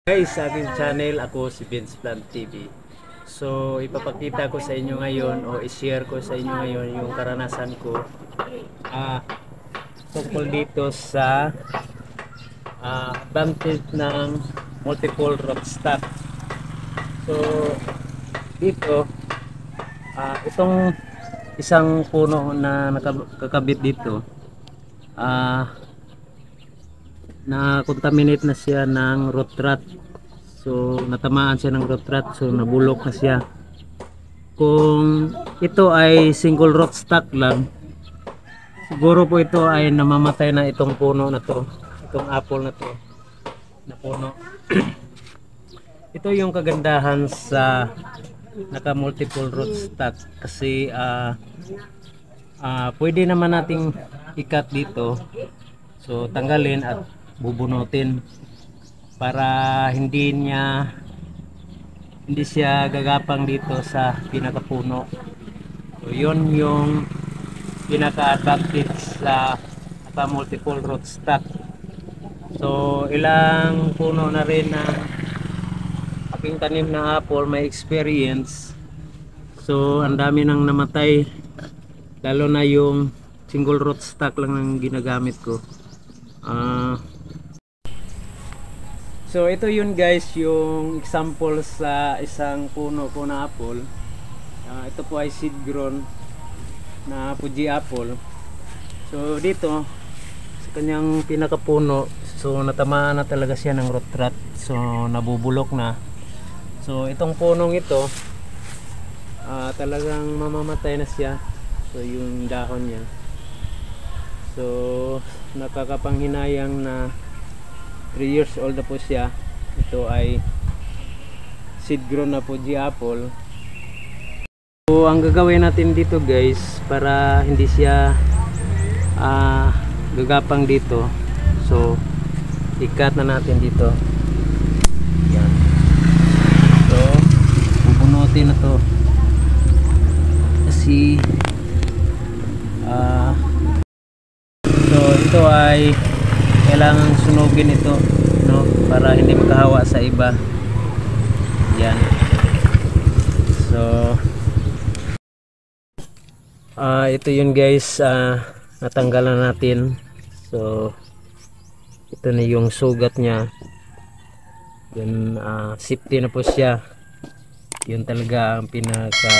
Guys, sa aking channel, ako si Vince Plant TV. So, ipapakita ko sa inyo ngayon o i-share ko sa inyo ngayon yung karanasan ko tungkol dito sa advantage ng multiple rootstock. So, dito, itong isang puno na nakakabit dito, na-contaminate na siya ng root rot. So natamaan siya ng root rot, so nabulok na siya. Kung ito ay single root stock lang, siguro po ito ay namamatay na itong puno na to, itong apple na to na puno. Ito yung kagandahan sa naka multiple root stock kasi pwede naman nating ikat dito, so tanggalin at bubunutin para hindi siya gagapang dito sa pinakapuno. So yun yung pinaka-advantage sa multiple root stock. So ilang puno na rin na aking tanim na apple may experience, so ang dami nang namatay, lalo na yung single root stock lang ang ginagamit ko. So ito yun guys, yung example sa isang puno po na apple. Ito po ay seed grown na Fuji apple. So dito sa kanyang pinakapuno, so natamaan na talaga siya ng root rot, so nabubulok na. So itong punong ito talagang mamamatay na siya. So yung dahon niya, so nakakapanghinayang na 3 years old na po siya. Ito ay seed grown na Fuji apple. So ang gagawin natin dito guys, para hindi siya gagapang dito, so ikat na natin dito. Yan. So bubunutin na to kasi so ito ay kailangan sunugin ito, no, para hindi makahawa sa iba. Yan. So ito yun guys, natanggalan natin. So ito na yung sugat niya. Yan, safety na po siya. Yun talaga ang pinaka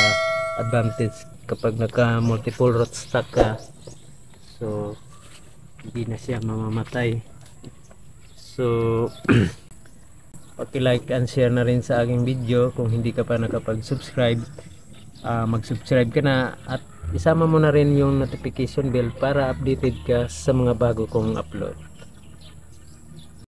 advantage kapag naka multiple root stock ka. So hindi na siya mamamatay. So paki-like and share na rin sa aking video. Kung hindi ka pa nakapag-subscribe, mag-subscribe ka na at isama mo na rin yung notification bell para updated ka sa mga bago kong upload.